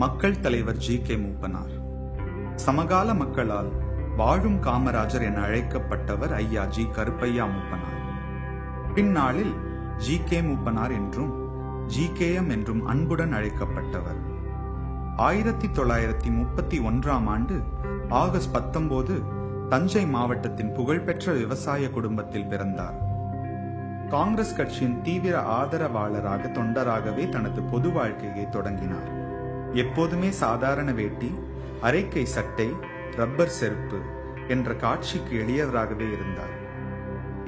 மக்கள் தலைவர் ஜி.கே. மூப்பனார். சமகால மக்களால் வாழும் காமராஜர் என அழைக்கப்பட்டவர் ஐயா ஜி. கருப்பையா மூப்பனார். பின்னாளில் ஜி.கே. மூப்பனார் என்றும் ஜி.கே.எம். என்றும் அன்புடன் அழைக்கப்பட்டவர். 1931ஆம் ஆண்டு ஆகஸ்ட் 19 தஞ்சை மாவட்டத்தின் புகழ்பெற்ற விவசாய குடும்பத்தில் பிறந்தார். காங்கிரஸ் கட்சியின் தீவிர ஆதரவாளராக தொண்டராகவே தனது பொது வாழ்க்கையை தொடங்கினார். எப்போதுமே சாதாரண வேட்டி, அரைக்கை சட்டை, ரப்பர் செருப்பு என்ற காட்சிக்கு எளியவராகவே இருந்தார்.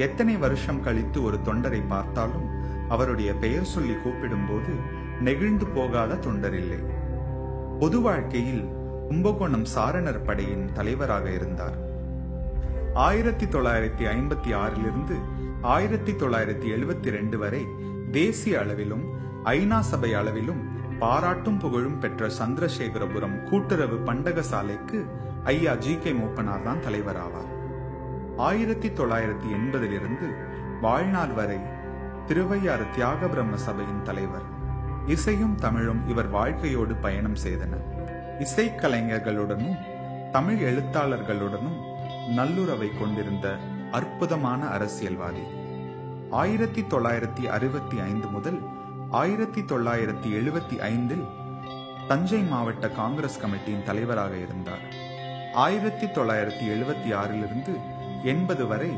எத்தனை வருஷம் கழித்து ஒரு தொண்டரை பார்த்தாலும் அவருடைய பெயர் சொல்லி கூப்பிடும்போது நெகிழ்ந்து போகாத தொண்டரில்லை. பொது வாழ்க்கையில் கும்பகோணம் சாரணர் படையின் தலைவராக இருந்தார். 1956 1972 வரை தேசிய அளவிலும் ஐநா சபை அளவிலும் பாராட்டும் புகழும் பெற்ற சந்திரசேகரபுரம் கூட்டுறவு பண்டகசாலைக்கு ஐயா ஜி.கே. மூப்பனார் தான் தலைவராவார். 1980 வாழ்நாள் வரை திருவையாறு தியாக பிரம்ம சபையின் தலைவர். இசையும் தமிழும் இவர் வாழ்க்கையோடு பயணம் செய்தன. இசைக்கலைஞர்களுடனும் தமிழ் எழுத்தாளர்களுடனும் நல்லுறவை கொண்டிருந்த அற்புதமான அரசியல்வாதி. 1965 முதல் 1975 தஞ்சை மாவட்ட காங்கிரஸ் கமிட்டியின் தலைவராக இருந்தார். 1976 80 வரை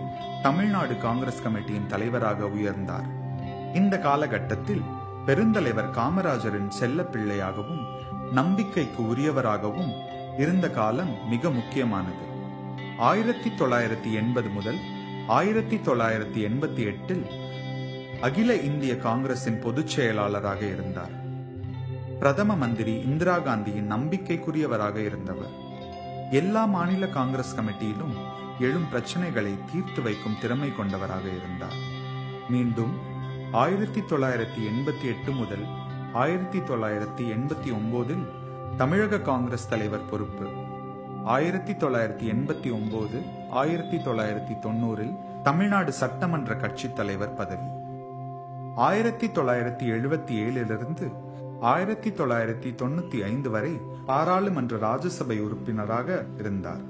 தமிழ்நாடு காங்கிரஸ் கமிட்டியின் தலைவராக உயர்ந்தார். இந்த காலகட்டத்தில் பெருந்தலைவர் காமராஜரின் செல்ல பிள்ளையாகவும் நம்பிக்கைக்கு உரியவராகவும் இருந்த காலம் மிக முக்கியமானது. 1980 முதல் 1988 அகில இந்திய காங்கிரசின் பொதுச் செயலாளராக இருந்தார். பிரதம மந்திரி இந்திரா காந்தியின் நம்பிக்கைக்குரியவராக இருந்தவர். எல்லா மாநில காங்கிரஸ் கமிட்டியிலும் எழும் பிரச்சனைகளை தீர்த்து வைக்கும் திறமை கொண்டவராக இருந்தார். மீண்டும் 1988 முதல் 1989 தமிழக காங்கிரஸ் தலைவர் பொறுப்பு. 1989 1990 தமிழ்நாடு சட்டமன்ற கட்சி தலைவர் பதவி. 1977 1995 வரை பாராளுமன்ற ராஜ்யசபை உறுப்பினராக இருந்தார்.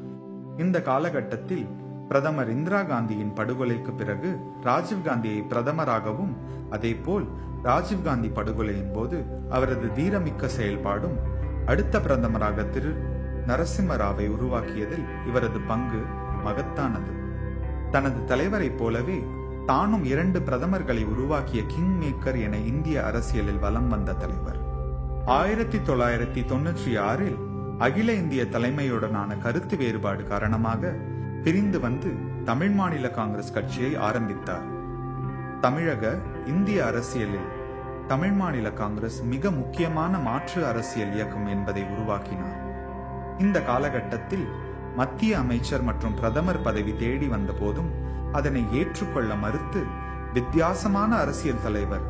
இந்த காலகட்டத்தில் பிரதமர் இந்திரா காந்தியின் படுகொலைக்கு பிறகு ராஜீவ்காந்தியை பிரதமராகவும், அதேபோல் ராஜீவ்காந்தி படுகொலையின் போது அவரது தீரமிக்க செயல்பாடும் அடுத்த பிரதமராக திரு நரசிம்மராவை உருவாக்கியதில் இவரது பங்கு மகத்தானது. தனது தலைவரை போலவே தானும் 2 பிரதமர்களை உருவாக்கிய கிங் மேக்கர் என இந்திய அரசியலில் வலம் வந்த தலைவர். 1996 அகில இந்திய தலைமையுடனான கருத்து வேறுபாடு காரணமாக பிரிந்து வந்து தமிழ் மாநில காங்கிரஸ் கட்சியை ஆரம்பித்தார். தமிழக இந்திய அரசியலில் தமிழ் மாநில காங்கிரஸ் மிக முக்கியமான மாற்று அரசியல் இயக்கம் என்பதை உருவாக்கினார். இந்த காலகட்டத்தில் மத்திய அமைச்சர் மற்றும் பிரதமர் பதவி தேடி வந்த போதும் அதனை ஏற்றுக்கொள்ள மறுத்து வித்தியாசமான அரசியல் தலைவர்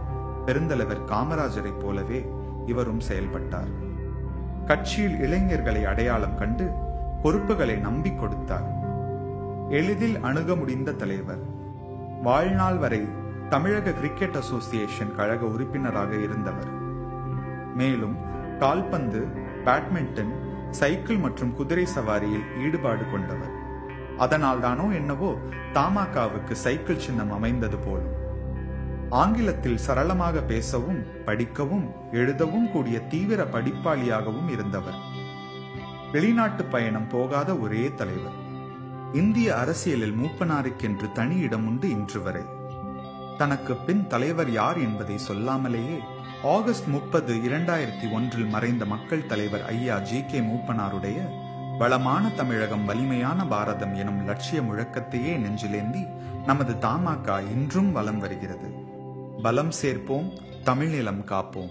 பெருந்தலைவர் காமராஜரை போலவே இவரும் செயல்பட்டார். கட்சியில் இளைஞர்களை அடையாளம் கண்டு பொறுப்புகளை நம்பி கொடுத்தார். எளிதில் அணுக முடிந்த தலைவர். வாழ்நாள் வரை தமிழக கிரிக்கெட் அசோசியேஷன் கழக உறுப்பினராக இருந்தவர். மேலும் கால்பந்து, பேட்மிண்டன், சைக்கிள் மற்றும் குதிரை சவாரியில் ஈடுபாடு கொண்டவர். அதனால் தானோ என்னவோ தமாகாவுக்கு சைக்கிள் சின்னம் அமைந்தது போலும். ஆங்கிலத்தில் சரளமாக பேசவும் படிக்கவும் எழுதவும் கூடிய தீவிர படிப்பாளியாகவும் இருந்தவர். வெளிநாட்டு பயணம் போகாத ஒரே தலைவர். இந்திய அரசியலில் மூப்பனாருக்கென்று தனி இடம் உண்டு இன்று வரை. தனக்கு பின் தலைவர் யார் என்பதை சொல்லாமலேயே ஆகஸ்ட் 30 2001 மறைந்த மக்கள் தலைவர் ஐயா ஜி.கே. மூப்பனாருடைய வளமான தமிழகம் வலிமையான பாரதம் எனும் லட்சிய முழக்கத்தையே நெஞ்சிலேந்தி நமது தமாகா இன்றும் வலம் வருகிறது. பலம் சேர்ப்போம், தமிழ்நிலம் காப்போம்.